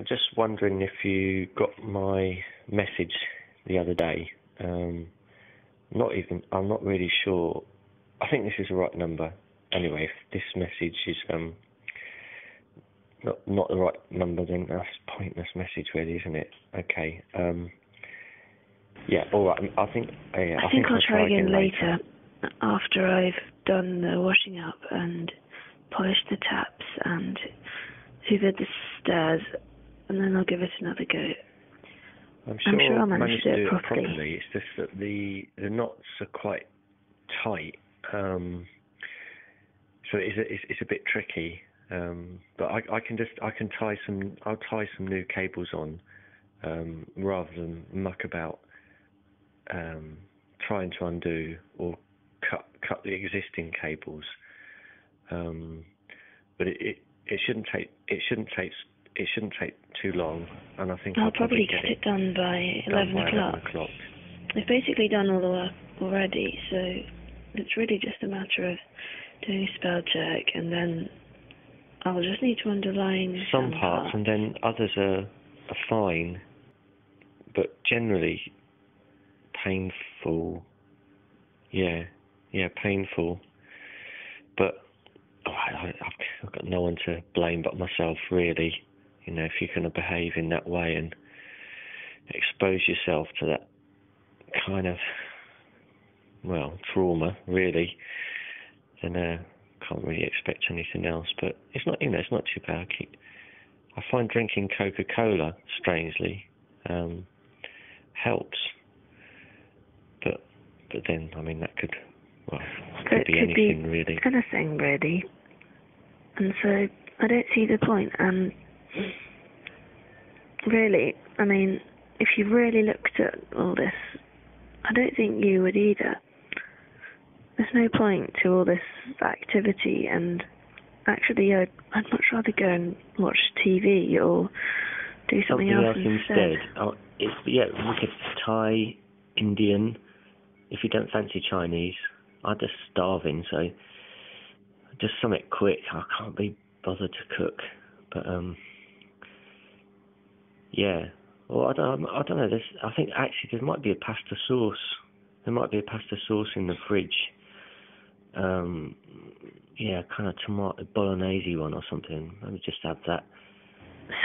Just wondering if you got my message the other day. I'm not really sure. I think this is the right number. Anyway, if this message is not the right number, then that's a pointless message, really, isn't it? Okay. Yeah. All right. I think I'll try again later, after I've done the washing up and polished the taps and hoovered the stairs, and then I'll give it another go. I'm sure I'll manage to do it properly. It's just that the knots are quite tight, so it's a bit tricky. But I'll tie some new cables on, rather than muck about trying to undo or cut the existing cables. But it shouldn't take too long, and I think I'll probably get it done by 11 o'clock. I've basically done all the work already, so it's really just a matter of doing a spell check, and then I'll just need to underline some parts, and then others are fine, but generally painful. Yeah, painful. But I've got no one to blame but myself, really. You know, if you're going to behave in that way and expose yourself to that kind of, trauma, really, then can't really expect anything else. But it's not too bad. I find drinking Coca-Cola, strangely, helps. But then, that could be anything, really. Anything, really. And so I don't see the point. Really, if you really looked at all this, I don't think you would either. There's no point to all this activity, and actually I'd much rather go and watch TV or do something else instead. We could Thai, Indian. If you don't fancy Chinese, I'm just starving, so just something quick. I can't be bothered to cook, but Well, I don't know. I think actually there might be a pasta sauce. There might be a pasta sauce in the fridge. Kind of tomato bolognese one or something. Let me just have that.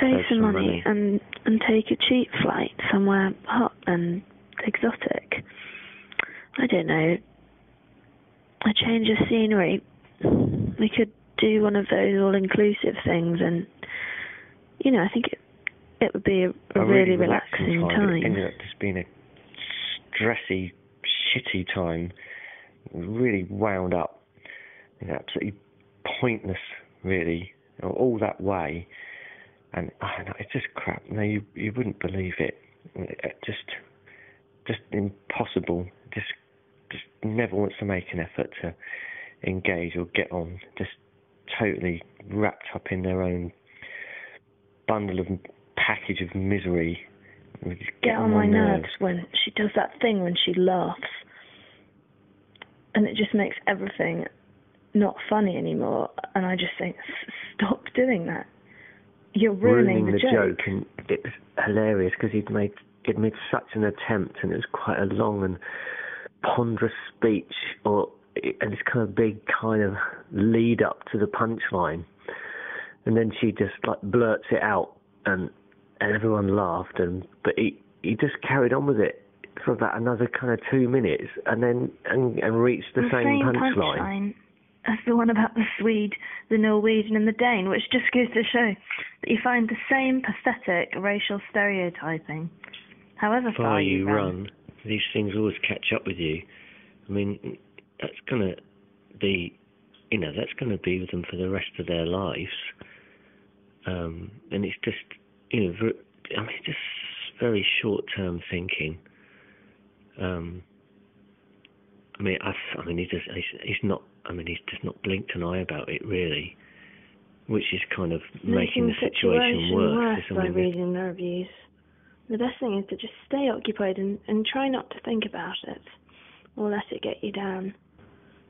Save some money and take a cheap flight somewhere hot and exotic. I don't know. A change of scenery. We could do one of those all-inclusive things, and I think it would be a really relaxing time. It ended up just being a stressy, shitty time. Really wound up. Absolutely pointless, really, all that way. And it's just crap. No, you wouldn't believe it. Just impossible. Just never wants to make an effort to engage or get on. Just totally wrapped up in their own bundle of package of misery. Get on my nerves when she does that thing when she laughs, and it just makes everything not funny anymore. And I just think, stop doing that. You're ruining the joke. And it was hilarious because he'd made such an attempt, and it was quite a long and ponderous speech, and this kind of big kind of lead up to the punchline, and then she just blurts it out, and everyone laughed, but he just carried on with it for about another kind of 2 minutes, and then and reached the same punchline as the one about the Swede, the Norwegian, and the Dane, which just goes to show that you find the same pathetic racial stereotyping, however far you run. These things always catch up with you. That's going to be, that's going to be with them for the rest of their lives. And it's just, just very short-term thinking. He's just not blinked an eye about it, really, which is kind of making the situation worse by reading the reviews. The best thing is to just stay occupied and try not to think about it or let it get you down.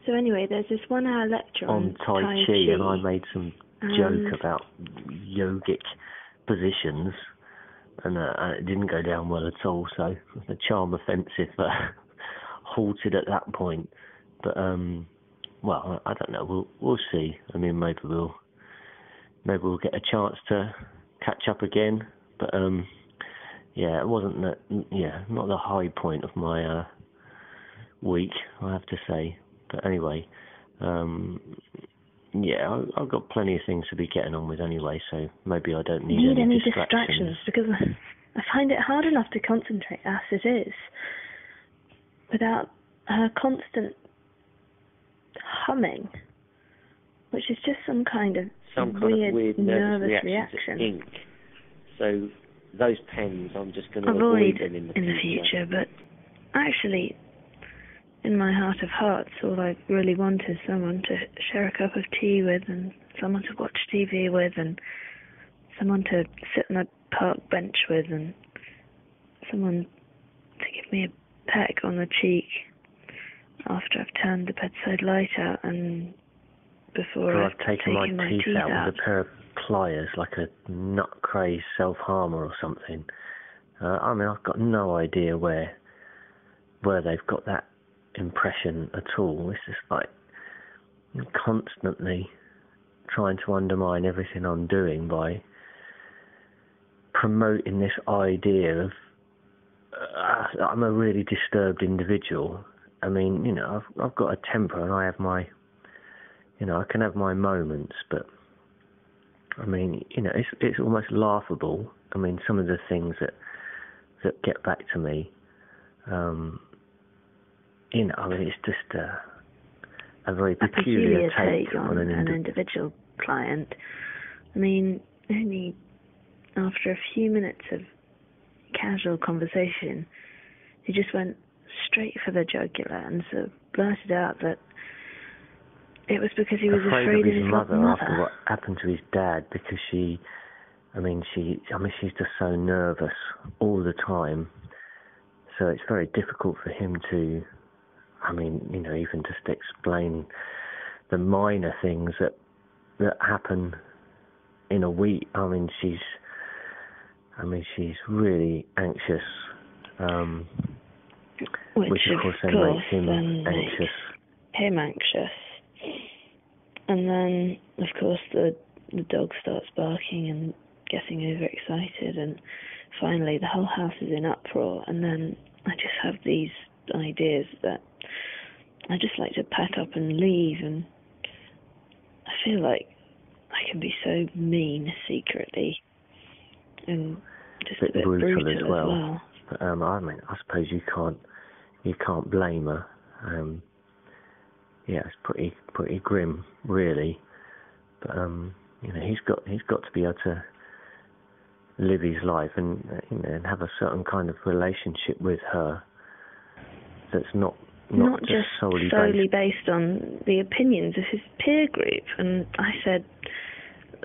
So anyway, there's this 1 hour lecture on Tai Chi, and I made some joke about yogic positions, and it didn't go down well at all. So the charm offensive halted at that point. But well, I don't know. We'll see. I mean, maybe we'll get a chance to catch up again. But yeah, it wasn't not the high point of my week, I have to say. But anyway, yeah, I've got plenty of things to be getting on with anyway, so maybe I don't need any distractions. Because I find it hard enough to concentrate as it is without her constant humming, which is just some kind of weird nervous reaction. To ink. So those pens, I'm just going to avoid them in the future. But actually, in my heart of hearts, all I really want is someone to share a cup of tea with, and someone to watch TV with, and someone to sit on a park bench with, and someone to give me a peck on the cheek after I've turned the bedside light out and before I've taken my teeth out with a pair of pliers, like a nut-crazed self-harmer or something. I mean, I've got no idea where they've got that impression at all. It's just like constantly trying to undermine everything I'm doing by promoting this idea of I'm a really disturbed individual. I mean, you know, I've got a temper and I have my, you know, I can have my moments, but I mean, you know, it's almost laughable. I mean, some of the things that get back to me, you know, I mean, it's just a very peculiar take on an individual client. I mean, only after a few minutes of casual conversation, he just went straight for the jugular and sort of blurted out that it was because he was afraid of his mother after what happened to his dad, because she's just so nervous all the time. So it's very difficult for him to, I mean, you know, even just explain the minor things that happen in a week. I mean, she's really anxious, which of course then makes him anxious. Him anxious. And then, of course, the dog starts barking and getting overexcited, and finally the whole house is in uproar, and then I just have these ideas that I just like to pack up and leave, and I feel like I can be so mean secretly and just a bit brutal as well. But, I mean, I suppose you can't blame her. Yeah, it's pretty grim, really. But you know, he's got to be able to live his life and you know, and have a certain kind of relationship with her that's not just solely based on the opinions of his peer group. And I said,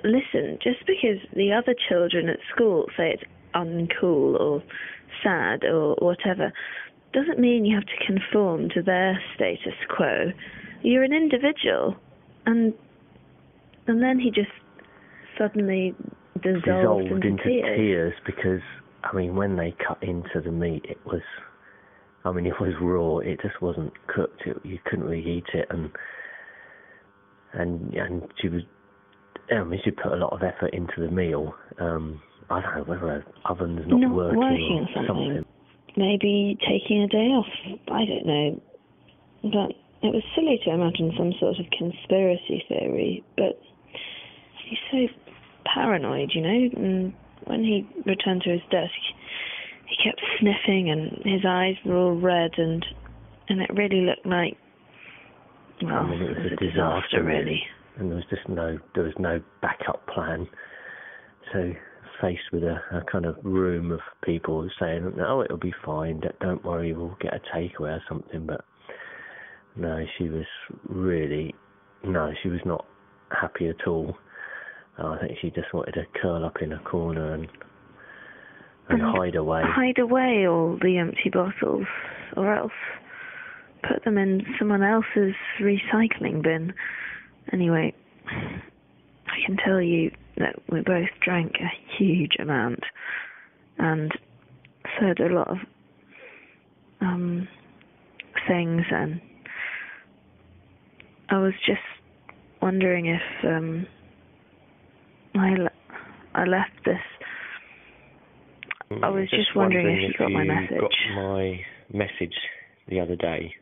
listen, just because the other children at school say it's uncool or sad or whatever, doesn't mean you have to conform to their status quo. You're an individual. And then he just suddenly dissolved into tears because, I mean, when they cut into the meat, it was raw. It just wasn't cooked. You couldn't really eat it, and she was. I mean, she put a lot of effort into the meal. I don't know whether her oven's not working or something. Maybe taking a day off. I don't know. But it was silly to imagine some sort of conspiracy theory. But he's so paranoid, you know. And when he returned to his desk, he kept sniffing, and his eyes were all red, and it really looked like, well, I mean, it was a disaster, really. And there was no backup plan. So faced with a kind of room of people saying, "Oh, it'll be fine. Don't worry, we'll get a takeaway or something." But no, she was not happy at all. I think she just wanted to curl up in a corner and hide away. Hide away all the empty bottles, or else put them in someone else's recycling bin. Anyway, I can tell you that we both drank a huge amount and said a lot of things, and I was just wondering if I left this. I was just wondering if you got my message. Got my message the other day.